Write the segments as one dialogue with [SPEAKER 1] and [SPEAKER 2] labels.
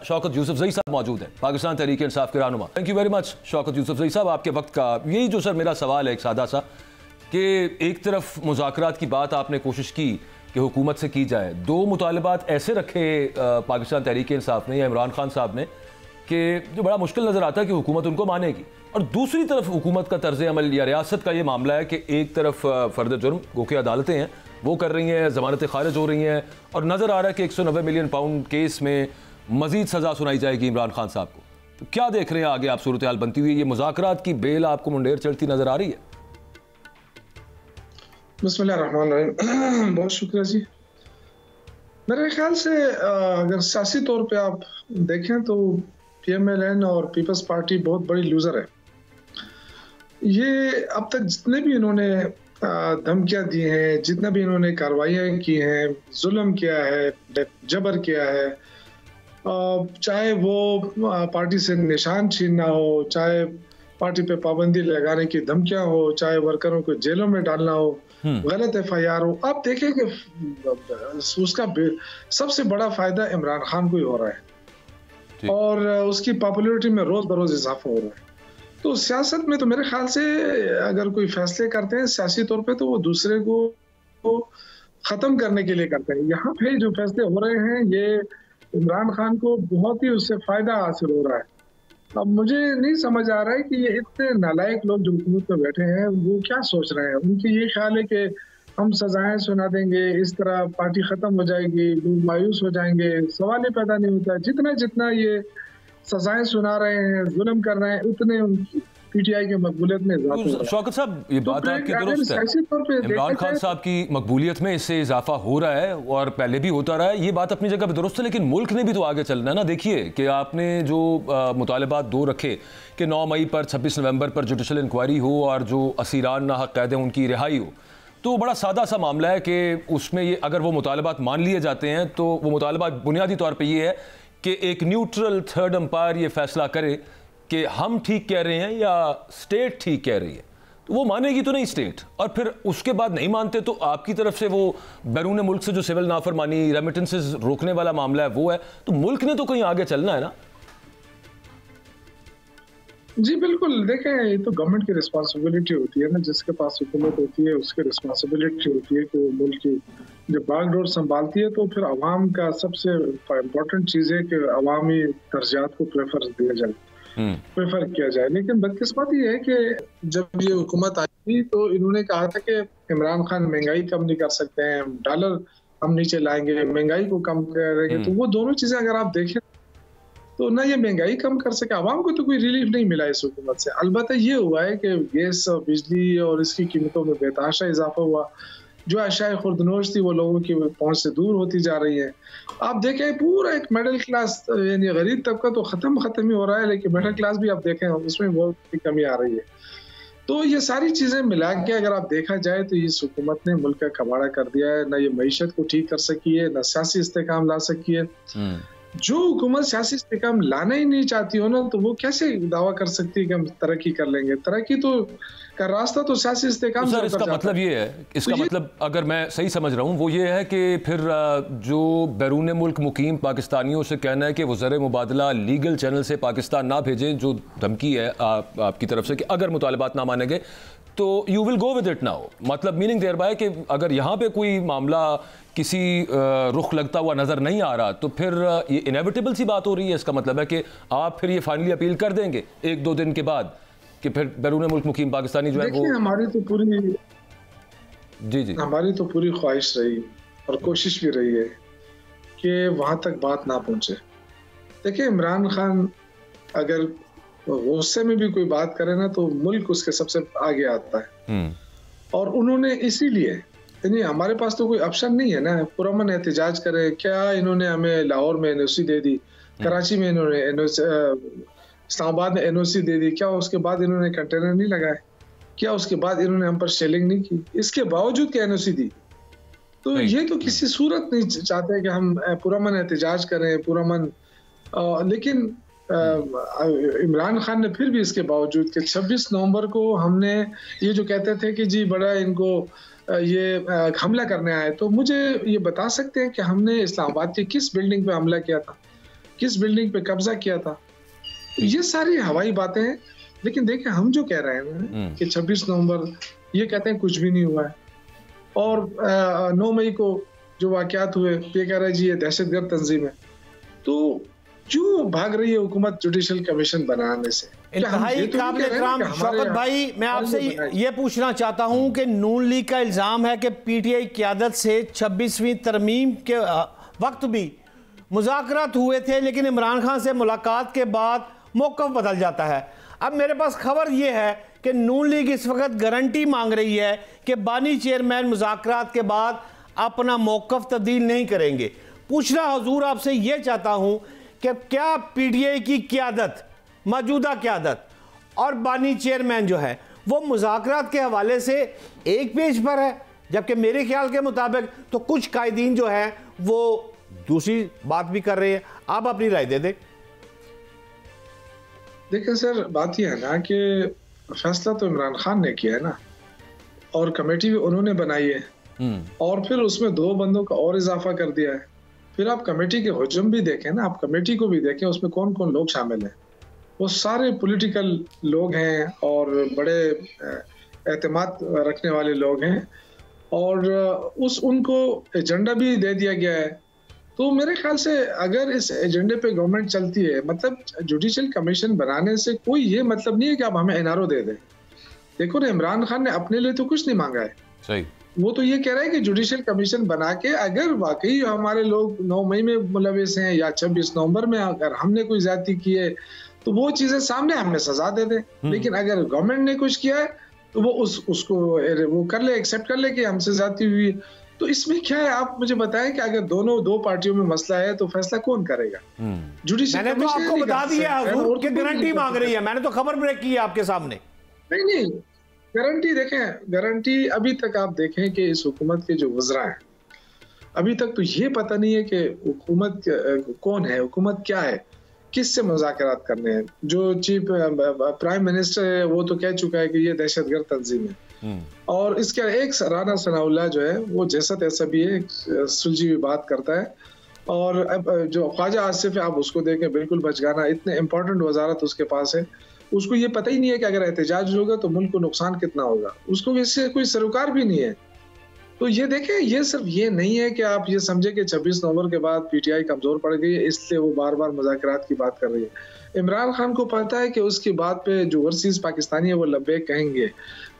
[SPEAKER 1] शौकत यूसुफजई साहब मौजूद हैं, पाकिस्तान तहरीक इंसाफ के रहनुमा। Thank you very much Shaukat Yousafzai साहब आपके वक्त का। यही जो सर मेरा सवाल है एक सादा सा, कि एक तरफ मुज़ाकरात की बात आपने कोशिश की कि हुकूमत से की जाए, दो मुतालबात ऐसे रखे पाकिस्तान तहरीक इंसाफ ने या इमरान खान साहब ने कि जो बड़ा मुश्किल नज़र आता है कि हुकूमत उनको मानेगी, और दूसरी तरफ हुकूमत का तर्ज अमल या रियासत का ये मामला है कि एक तरफ फ़र्द जुर्म गो के अदालतें हैं वो कर रही हैं, ज़मानतें खारिज हो रही हैं, और नज़र आ रहा है कि 190 मिलियन पाउंड केस में मज़ीद सज़ा सुनाई जाएगी इमरान खान साहब को। तो क्या देख रहे हैं आगे आप सूरत हाल बनती हुई? ये मुज़ाकरात की बेल आपको मुंडेर चढ़ती नज़र आ रही है?
[SPEAKER 2] बिस्मिल्लाहिर्रहमानिर्रहीम। बहुत शुक्रिया जी। मेरे ख्याल से अगर सियासी तौर पे आप देखें तो PMLN और पीपल्स पार्टी बहुत बड़ी लूजर है। ये अब तक जितने भी इन्होंने धमकियां दी हैं, जितना भी इन्होंने कार्रवाइयाँ की हैं, जुल्म किया है, जबर किया है, चाहे वो पार्टी से निशान छीनना हो, चाहे पार्टी पे पाबंदी लगाने की धमकियां हो, चाहे वर्करों को जेलों में डालना हो, गलत FIR हो, आप देखें कि उसका सबसे बड़ा फायदा इमरान खान को ही हो रहा है और उसकी पॉपुलैरिटी में रोज बरोज इजाफा हो रहा है। तो सियासत में तो मेरे ख्याल से अगर कोई फैसले करते हैं सियासी तौर पे तो वो दूसरे को खत्म करने के लिए करते हैं। यहाँ पे जो फैसले हो रहे हैं ये इमरान खान को बहुत ही उससे फायदा हासिल हो रहा है। अब मुझे नहीं समझ आ रहा है कि ये इतने नालायक लोग जो हुकूमत में बैठे हैं वो क्या सोच रहे हैं। उनकी ये ख्याल है कि हम सजाएं सुना देंगे, इस तरह पार्टी खत्म हो जाएगी, लोग मायूस हो जाएंगे। सवाल ही पैदा नहीं होता। जितना जितना ये सजाएं सुना रहे हैं, जुल्म कर रहे हैं, उतने उनकी PTI की मकबूलियत में इजाफा हो रहा है।
[SPEAKER 1] शौकत साहब ये बात आपकी दुरुस्त है, इमरान खान साहब की मकबूलियत में इससे इजाफा हो रहा है और पहले भी होता रहा है, ये बात अपनी जगह पर दुरुस्त है, लेकिन मुल्क ने भी तो आगे चलना है ना। देखिए कि आपने जो मुतालबात दो रखे कि 9 मई पर 26 नवंबर पर जुडिशल इंक्वायरी हो और जो असीरान नाहक कैद हैं उनकी रिहाई हो, तो बड़ा सादा सा मामला है कि उसमें ये अगर वो मुतालबात मान लिए जाते हैं तो वो मुतालबात बुनियादी तौर पर ये है कि एक न्यूट्रल थर्ड अंपायर ये फैसला करे कि हम ठीक कह रहे हैं या स्टेट ठीक कह रही है, तो वो मानेगी तो नहीं स्टेट, और फिर उसके बाद नहीं मानते तो आपकी तरफ से वो बैरून मुल्क से जो सिविल नाफरमानी रेमिटेंसेस रोकने वाला मामला है वो है। तो मुल्क ने तो कहीं आगे चलना है ना।
[SPEAKER 2] जी बिल्कुल, देखें ये तो गवर्नमेंट की रिस्पॉन्सिबिलिटी होती है ना, जिसके पास हुकूमत होती है उसकी रिस्पॉन्सिबिलिटी होती है कि वो मुल्क की जब बागडोर संभालती है तो फिर अवाम का सबसे इम्पोर्टेंट चीज़ है कि अवामी तरजीहात को प्रेफर किया जाए। लेकिन बदकिस्मती है कि जब ये हुकूमत आई थी तो इन्होंने कहा था कि इमरान खान महंगाई कम नहीं कर सकते हैं, डॉलर हम नीचे लाएंगे, महंगाई को कम करेंगे। तो वो दोनों चीजें अगर आप देखें तो ना ये महंगाई कम कर सके, आवाम को तो कोई रिलीफ नहीं मिला इस हुकूमत से। अलबत्ता ये हुआ है कि गैस और बिजली और इसकी कीमतों में बेतहाशा इजाफा हुआ, जो अशाए खुर्दनोश थी वो लोगों की पहुंच से दूर होती जा रही है। आप देखें पूरा एक मिडिल क्लास यानी गरीब तबका तो खत्म ही हो रहा है, लेकिन मिडिल क्लास भी आप देखें उसमें बहुत कमी आ रही है। तो ये सारी चीजें मिला के अगर आप देखा जाए तो इस हुकूमत ने मुल्क का कबाड़ा कर दिया है। ना ये मईशत को ठीक कर सकी है, ना सियासी इस्तेकाम ला सकी है। जो हुकूमत सियासी इस्तेकाम लाना ही नहीं चाहती हो ना, तो वो कैसे दावा कर सकती है कि हम तरक्की कर लेंगे। तरक्की तो का रास्ता तो सियासी इस्तेकाम
[SPEAKER 1] सर, इसका मतलब ये है, इसका मतलब अगर मैं सही समझ रहा हूँ वो ये है कि फिर जो बैरून मुल्क मुकीम पाकिस्तानियों से कहना है कि वो ज़र मुबादला लीगल चैनल से पाकिस्तान ना भेजें, जो धमकी है आपकी तरफ से कि अगर मुतालबात ना मानेंगे तो you will go with it now, मतलब मीनिंग देयर बाय कि अगर यहाँ पे कोई मामला किसी रुख लगता हुआ नज़र नहीं आ रहा तो फिर ये इनेविटेबल सी बात हो रही है। इसका मतलब है कि आप फिर ये फाइनली अपील कर देंगे 1-2 दिन के बाद कि फिर बैरून मुल्क मुकीम पाकिस्तानी जो है वो।
[SPEAKER 2] हमारी तो पूरी ख्वाहिश रही और कोशिश भी रही है कि वहां तक बात ना पहुंचे। देखिए इमरान खान अगर गुस्से में भी कोई बात करे ना तो मुल्क उसके सबसे आगे आता है, और उन्होंने इसीलिए यानी हमारे पास तो कोई ऑप्शन नहीं है ना, पुरअमन एहतजाज करे। क्या इन्होंने हमें लाहौर में NOC दे दी, कराची में इन्होंने इस्लामाबाद में NOC दे दी, क्या उसके बाद इन्होंने कंटेनर नहीं लगाए, क्या उसके बाद इन्होंने हम पर शेलिंग नहीं की, इसके बावजूद क्या NOC दी। तो ये तो किसी सूरत नहीं चाहते कि हम पुरअमन एहतजाज करें, पुरअमन। लेकिन इमरान खान ने फिर भी इसके बावजूद कि 26 नवंबर को हमने ये जो कहते थे कि जी बड़ा इनको ये हमला करने आए, तो मुझे ये बता सकते हैं कि हमने इस्लामाबाद की किस बिल्डिंग पे हमला किया था, किस बिल्डिंग पे कब्जा किया था। तो ये सारी हवाई बातें हैं। लेकिन देखिए हम जो कह रहे हैं कि 26 नवंबर ये कहते हैं कुछ भी नहीं हुआ है, और 9 मई को जो वाकयात हुए ये कह रहे हैं जी ये दहशतगर्द तंजीम है। तो क्यों भाग रही है हुकूमत जुडिशल कमिशन बनाने से?
[SPEAKER 3] इंतहाई काबिल इकराम शौकत भाई, मैं आपसे ये पूछना चाहता हूं कि नून लीग का इल्ज़ाम है कि पीटीआई क़यादत से 26वीं तरमीम के वक्त भी मुज़ाकरात हुए थे, लेकिन इमरान खान से मुलाकात के बाद मौक़िफ़ बदल जाता है। अब मेरे पास खबर ये है कि नून लीग इस वक्त गारंटी मांग रही है कि बानी चेयरमैन मुज़ाकरात के बाद अपना मौक़िफ़ तब्दील नहीं करेंगे। पूछना हुजूर आपसे ये चाहता हूँ कि क्या पीटीआई की क़यादत, मौजूदा क़यादत और बानी चेयरमैन जो है वो मुज़ाकरात के हवाले से एक पेज पर है, जबकि मेरे ख्याल के मुताबिक तो कुछ कायदीन जो है वो दूसरी बात भी कर रहे हैं। आप अपनी राय दे दें।
[SPEAKER 2] देखिए सर, बात यह है ना कि फैसला तो इमरान खान ने किया है ना, और कमेटी भी उन्होंने बनाई है, और फिर उसमें 2 बंदों का और इजाफा कर दिया है। फिर आप कमेटी के हुजूम भी देखें ना, आप कमेटी को भी देखें, उसमें कौन कौन लोग शामिल हैं। वो सारे पॉलिटिकल लोग हैं और बड़े एतमाद रखने वाले लोग हैं, और उनको एजेंडा भी दे दिया गया है। तो मेरे ख्याल से अगर इस एजेंडे पे गवर्नमेंट चलती है, मतलब जुडिशल कमीशन बनाने से कोई ये मतलब नहीं है कि आप हमें एनआरओ दे दें। देखो ना, इमरान खान ने अपने लिए तो कुछ नहीं मांगा है।
[SPEAKER 1] सही।
[SPEAKER 2] वो तो ये कह रहा है कि जुडिशल कमीशन बना के अगर वाकई हमारे लोग 9 मई में मुलविस हैं या 26 नवंबर में अगर हमने कोई ज्यादती की है तो वो चीजें सामने हमें सजा दे दें। लेकिन अगर गवर्नमेंट ने कुछ किया है तो वो उसको वो कर ले, एक्सेप्ट कर ले कि हमसे ज्यादती हुई। तो इसमें क्या है, आप मुझे बताएं कि अगर दो पार्टियों में मसला है तो फैसला कौन करेगा?
[SPEAKER 3] जुडिशल मैंने तो आपको बता दिया हुजूर कि गारंटी मांग रही है। मैंने तो खबर ब्रेक की है आपके सामने।
[SPEAKER 2] नहीं, गारंटी देखें, गारंटी अभी तक आप देखें कि इस हुकूमत के जो वज़रा हैं, अभी तक तो ये पता नहीं है कि हुकूमत कौन है, हुकूमत क्या है, किससे मुज़ाकरात करने हैं। जो चीफ प्राइम मिनिस्टर है वो तो कह चुका है कि ये दहशतगर्द तंजीम है, और इसके एक राना सनाउल्लाह जो है वो जैसा तैसा भी है, सुलझी हुई बात करता है। और अब जो ख्वाजा आसिफ है आप उसको देखें, बिल्कुल बचगाना, इतने इंपॉर्टेंट वजारत उसके पास है, उसको ये पता ही नहीं है कि अगर एहतजाज होगा तो मुल्क को नुकसान कितना होगा, उसको इससे कोई सरोकार भी नहीं है। तो ये देखें, ये सिर्फ ये नहीं है कि आप ये समझे कि 26 नवंबर के बाद पीटीआई कमजोर पड़ गई है इसलिए वो बार बार मुज़ाकरात की बात कर रही है। इमरान खान को पता है कि उसकी बात पे जो ओवरसीज पाकिस्तानी है वो लब्बैक कहेंगे।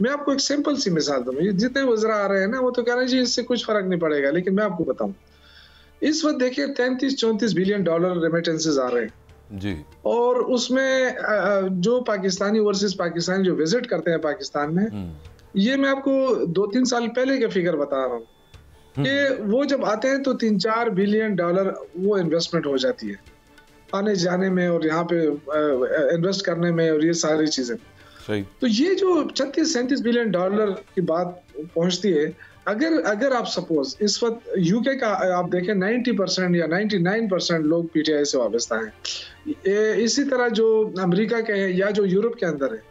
[SPEAKER 2] मैं आपको एक सिंपल सी मिसाल दूंगा, जितने वज़रा आ रहे हैं ना वो तो कह रहे हैं जी इससे कुछ फर्क नहीं पड़ेगा, लेकिन मैं आपको बताऊं इस वक्त देखिए 33-34 बिलियन डॉलर रेमिटेंसेज आ रहे हैं
[SPEAKER 1] जी, और
[SPEAKER 2] उसमें जो पाकिस्तानी ओवरसीज पाकिस्तानी जो विजिट करते हैं पाकिस्तान में, ये मैं आपको 2-3 साल पहले के फिगर बता रहा हूँ कि वो जब आते हैं तो 3-4 बिलियन डॉलर वो इन्वेस्टमेंट हो जाती है आने जाने में और यहाँ पे इन्वेस्ट करने में और ये सारी चीजें। तो ये जो 36-37 बिलियन डॉलर की बात पहुंचती है, अगर आप सपोज इस वक्त यूके का आप देखें 90% या 99% लोग पीटीआई से वाबस्ता हैं। इसी तरह जो अमेरिका के हैं या जो यूरोप के अंदर है,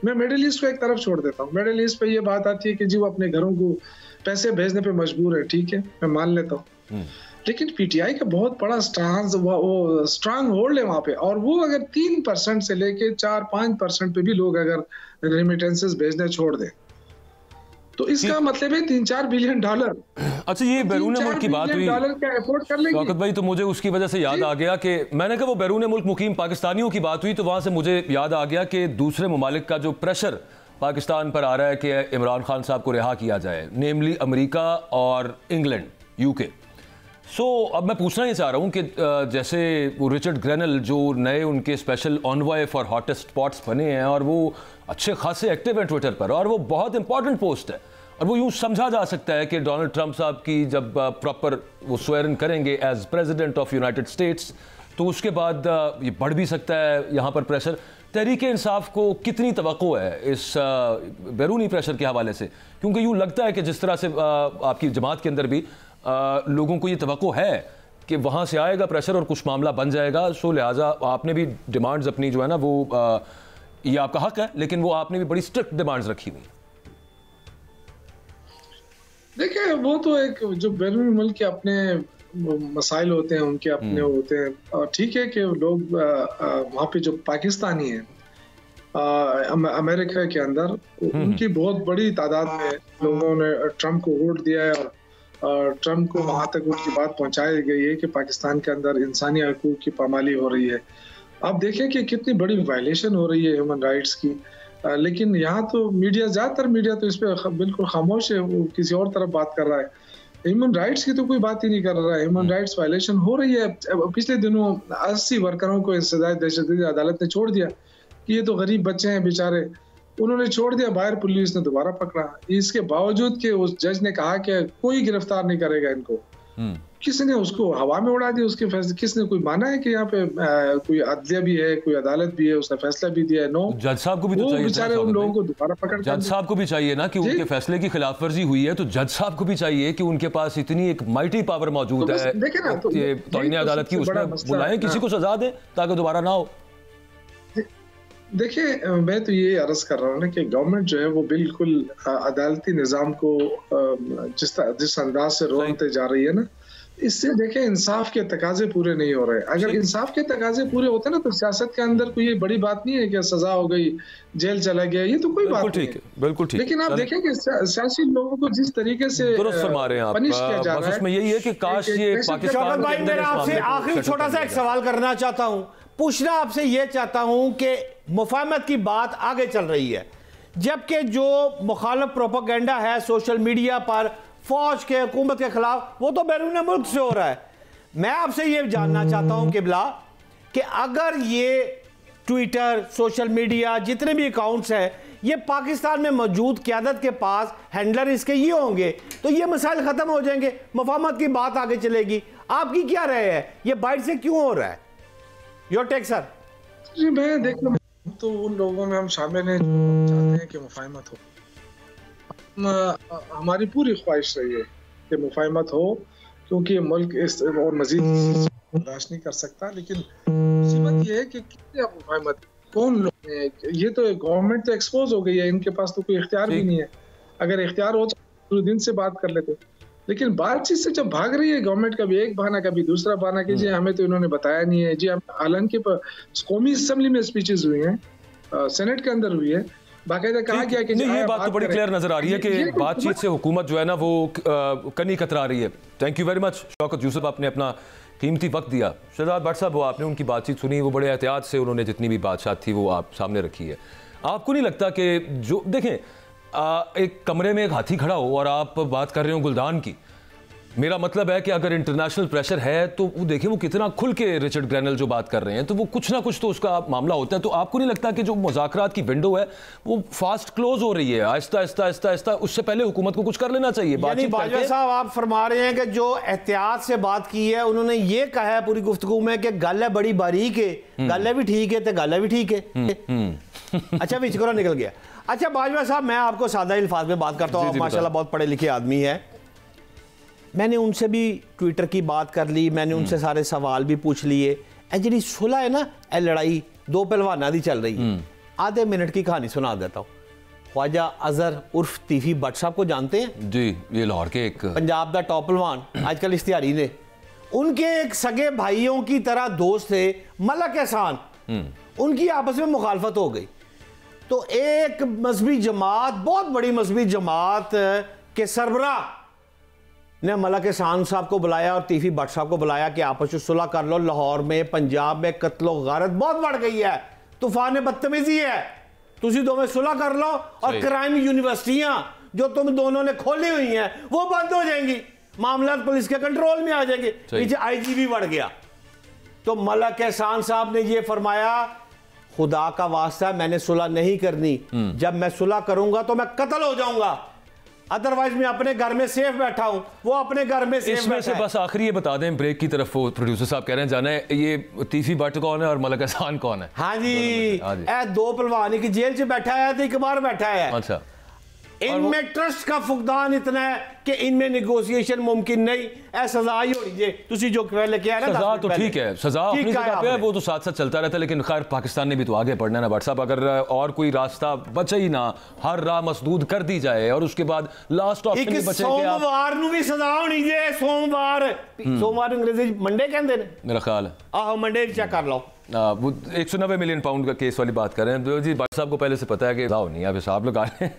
[SPEAKER 2] मैं मिडिल ईस्ट को एक तरफ छोड़ देता हूँ। मिडिल ईस्ट पे ये बात आती है कि जी वो अपने घरों को पैसे भेजने पे मजबूर है, ठीक है मैं मान लेता हूँ, लेकिन पीटीआई का बहुत बड़ा स्ट्रांग होल्ड है वहां पे, और वो अगर 3% से लेके 4-5% पे भी लोग अगर रेमिटेंसेस भेजने छोड़ दें तो इसका मतलब है 3-4 बिलियन डॉलर।
[SPEAKER 1] अच्छा, ये बैरून मुल्क की बात हुई
[SPEAKER 2] डॉलर क्या अफोर्ड कर लेंगे
[SPEAKER 1] शौकत भाई, तो मुझे उसकी वजह से याद आ गया कि मैंने कहा वो बैरून मुल्क मुकीम पाकिस्तानियों की बात हुई तो वहां से मुझे याद आ गया कि दूसरे ममालिक का जो प्रेशर पाकिस्तान पर आ रहा है कि इमरान खान साहब को रिहा किया जाए, नेमली अमेरिका और इंग्लैंड, यूके। अब मैं पूछना ही चाह रहा हूँ कि जैसे वो रिचर्ड ग्रेनल जो नए उनके स्पेशल ऑनवॉय फॉर हॉटेस्ट स्पॉट्स बने हैं और वो अच्छे खासे एक्टिव हैं ट्विटर पर, और वो बहुत इंपॉर्टेंट पोस्ट है, और वो यूँ समझा जा सकता है कि डोनाल्ड ट्रंप साहब की जब प्रॉपर वो स्वेयर इन करेंगे as president of United States तो उसके बाद ये बढ़ भी सकता है यहाँ पर प्रेशर। तहरीक इंसाफ को कितनी तवक्को है इस बैरूनी प्रेशर के हवाले से, क्योंकि यूँ लगता है कि जिस तरह से आपकी जमात के अंदर भी लोगों को ये तवक्को है कि वहाँ से आएगा प्रेशर और कुछ मामला बन जाएगा, सो लिहाजा आपने भी डिमांड्स अपनी जो है ना वो ये आपका हक है, लेकिन वो आपने भी बड़ी स्ट्रिक्ट डिमांड्स रखी हुई।
[SPEAKER 2] देखिए वो तो एक जो बैरूनी मुल्क के अपने मसाइल होते हैं, उनके अपने होते हैं। और ठीक है कि लोग वहाँ पे जो पाकिस्तानी हैं अमेरिका के अंदर, उनकी बहुत बड़ी तादाद में लोगों ने ट्रम्प को वोट दिया है और ट्रम्प को वहाँ तक उनकी बात पहुँचाई गई है कि पाकिस्तान के अंदर इंसानी हकूक़ की पामाली हो रही है। आप देखें कि कितनी बड़ी वायलेशन हो रही है ह्यूमन राइट्स की, लेकिन यहाँ तो मीडिया, ज़्यादातर मीडिया तो इस पर बिल्कुल खामोश है, वो किसी और तरफ बात कर रहा है। ह्यूमन राइट्स की तो कोई बात ही नहीं कर रहा है। ह्यूमन राइट्स वायलेशन हो रही है। पिछले दिनों 80 वर्करों को इंसदाद दहशतगर्दी अदालत ने छोड़ दिया कि ये तो गरीब बच्चे हैं बेचारे, उन्होंने छोड़ दिया, बाहर पुलिस ने दोबारा पकड़ा। इसके बावजूद कि उस जज ने कहा कि कोई गिरफ्तार नहीं करेगा इनको, किसने उसको हवा में उड़ा दिया उसके फैसले। किसने कोई माना है कि यहाँ पे कोई अदलिया भी है, कोई अदालत भी है, उसने फैसला भी दिया है? नो।
[SPEAKER 1] जज साहब को भी तो चाहिए,
[SPEAKER 2] बेचारे उन लोगों को दोबारा पकड़,
[SPEAKER 1] जज साहब को भी चाहिए ना कि उनके फैसले की खिलाफ वर्जी हुई है, तो जज साहब को भी चाहिए कि उनके पास इतनी एक माइटी पावर मौजूद है, ये तौहीन अदालत की, उसमें बुलाएं, किसी को सजा दें ताकि दोबारा ना हो।
[SPEAKER 2] देखिए, मैं तो ये अर्ज कर रहा हूँ ना कि गवर्नमेंट जो है वो बिल्कुल अदालती निज़ाम को जिस अंदाज से रोकते जा रही है ना, इससे देखें इंसाफ के तकाजे पूरे नहीं हो रहे। अगर इंसाफ के तकाजे पूरे होते ना तो सियासत के अंदर कोई बड़ी बात नहीं है कि सजा हो गई, जेल चला गया, ये तो कोई बात नहीं है।
[SPEAKER 1] बिल्कुल ठीक।
[SPEAKER 2] लेकिन आप देखें कि सियासी लोगों को जिस तरीके से पनिश किया जा रहा है,
[SPEAKER 1] उसमें यही है कि काश ये पाकिस्तान
[SPEAKER 3] भाई, मैं आपसे आखिरी छोटा सा एक सवाल करना चाहता हूं, पूछना आपसे ये चाहता हूं कि मुफाहमत की बात आगे चल रही है, जबकि जो मुखालिफ प्रोपेगेंडा है सोशल मीडिया पर फौज के, हुकूमत के खिलाफ, वो तो बैरून मुल्क से हो रहा है। मैं आपसे ये जानना चाहता हूं किबला कि अगर ये ट्विटर, सोशल मीडिया, जितने भी अकाउंट्स हैं, ये पाकिस्तान में मौजूद क़यादत के पास हैंडलर इसके ये होंगे तो ये मसाइल ख़त्म हो जाएंगे, मुफाहमत की बात आगे चलेगी। आपकी क्या राय है, ये बाइट से क्यों हो रहा है? Your take sir.
[SPEAKER 2] जी, मैं देखना तो उन लोगों में हम शामिल हैं जो चाहते हैं कि मुफाहमत हो। हमारी पूरी ख्वाहिश रही है कि मुफाहमत हो, क्योंकि मुल्क इस और मजीद बर्दाश्त नहीं कर सकता। लेकिन मुसीबत ये है कि कितने मुफाहमत, कौन लोग हैं? ये तो गवर्नमेंट तो एक्सपोज हो गई है, इनके पास तो कोई इख्तियार भी नहीं है। अगर इख्तियार हो तो दिन से बात कर लेते, लेकिन बातचीत से जब भाग रही है गवर्नमेंट, कभी एक बहाना कभी दूसरा बहाना कि जी हमें तो इन्होंने बताया नहीं है। जी, हालांकि कौमी असेंबली में स्पीचेस हुई हैं, सेनेट के अंदर हुई है, बाकायदा कहा गया कि
[SPEAKER 1] ये बात तो बड़ी क्लियर नजर आ रही है कि बातचीत से हुकूमत जो है ना वो कनी कतरा रही है। Thank you very much Shaukat Yusuf, आपने अपना कीमती वक्त दिया। शहजाद भट्ट साहब, वो आपने उनकी बातचीत सुनी, वो बड़े एहतियात से उन्होंने जितनी भी बातचीत थी वो आप सामने रखी है। आपको नहीं लगता कि जो देखें एक कमरे में एक हाथी खड़ा हो और आप बात कर रहे हो गुलदान की, मेरा मतलब है कि अगर इंटरनेशनल प्रेशर है तो वो देखिए वो कितना खुल के रिचर्ड ग्रेनल जो बात कर रहे हैं, तो वो कुछ ना कुछ तो उसका मामला होता है। तो आपको नहीं लगता कि जो मुज़ाकरात की विंडो है वो फास्ट क्लोज हो रही है, आहिस्ता आहिस्ता आहिस्ता आहिस्ता, उससे पहले हुकूमत को कुछ कर लेना चाहिए?
[SPEAKER 3] बाजवा साहब, आप फरमा रहे हैं कि जो एहतियात से बात की है, उन्होंने ये कहा है पूरी गुफ्तगू में कि गल है बड़ी बारीक है, गल है भी ठीक है तो गल है भी ठीक है। अच्छा, विचकोरा निकल गया। अच्छा बाजवा साहब, मैं आपको सादा अल्फाज में बात करता हूँ, माशाल्लाह बहुत पढ़े लिखे आदमी है। मैंने उनसे भी ट्विटर की बात कर ली, मैंने उनसे सारे सवाल भी पूछ लिए। ए जी सुलह है ना, ए लड़ाई दो पहलवाना दी चल रही, आधे मिनट की कहानी सुना देता हूँ। ख्वाजा अजहर उर्फ तीफी भट्ट साहब को जानते हैं
[SPEAKER 1] जी? ये लाहौर के एक
[SPEAKER 3] पंजाब का टॉप पहलवान, आजकल इश्तिहारी ने, उनके एक सगे भाइयों की तरह दोस्त थे मलक एहसान, उनकी आपस में मुखालफत हो गई। तो एक मजहबी जमात, बहुत बड़ी मजहबी जमात के सरबराह ने मलक एहसान साहब को बुलाया और तीफी भट्ट साहब को बुलाया कि आपस में सुलह कर लो। लाहौर में, पंजाब में कत्लो गारत बहुत बढ़ गई है, तूफान बदतमीजी है, तुसी दोनों सुलह कर लो और क्राइम यूनिवर्सिटियां जो तुम दोनों ने खोली हुई हैं वो बंद हो जाएंगी, मामला पुलिस के कंट्रोल में आ जाएंगे। पीछे आईजी भी बढ़ गया। तो मलक एहसान साहब ने ये फरमाया, खुदा का वास्ता मैंने सुलह नहीं करनी, जब मैं सुलह करूंगा तो मैं कत्ल हो जाऊंगा, अदरवाइज मैं अपने घर में सेफ बैठा हूं। वो अपने घर में सेफ
[SPEAKER 1] इसमें से बस आखिरी ये बता दें ब्रेक की तरफ, वो प्रोड्यूसर साहब कह रहे हैं जाना है, ये तीफी भट्ट कौन है और मलक एहसान कौन है?
[SPEAKER 3] हाँ जी, दो पहलवान, एक जेल से बैठा है तो एक बाहर बैठा है।
[SPEAKER 1] अच्छा,
[SPEAKER 3] इनमें ट्रस्ट का फुकदान इतना है कि इनमें नेगोशिएशन मुमकिन नहीं है। सजा ही होनी चाहिए। तुसी जो पहले किया ना,
[SPEAKER 1] सजा तो ठीक है, सजा अपनी जगह पे है, वो तो साथ साथ चलता रहता है, लेकिन खैर पाकिस्तान ने भी तो आगे बढ़ना है ना भट्ट साहब। अगर और कोई रास्ता बचे ही ना, हर राह मसदूद कर दी जाए और उसके बाद लास्ट ऑप्शन भी बचे कि
[SPEAKER 3] सोमवार ਨੂੰ ਵੀ सजा होनी चाहिए। सोमवार अंग्रेजी मंडे कहते हैं
[SPEAKER 1] मेरा ख्याल है।
[SPEAKER 3] आहो मंडे चेक कर लो।
[SPEAKER 1] वो 190 मिलियन पाउंड का केस वाली बात कर रहे हैं जी। भट्ट साहब को पहले से पता है कि होनी है, अब हिसाब लगा रहे हैं।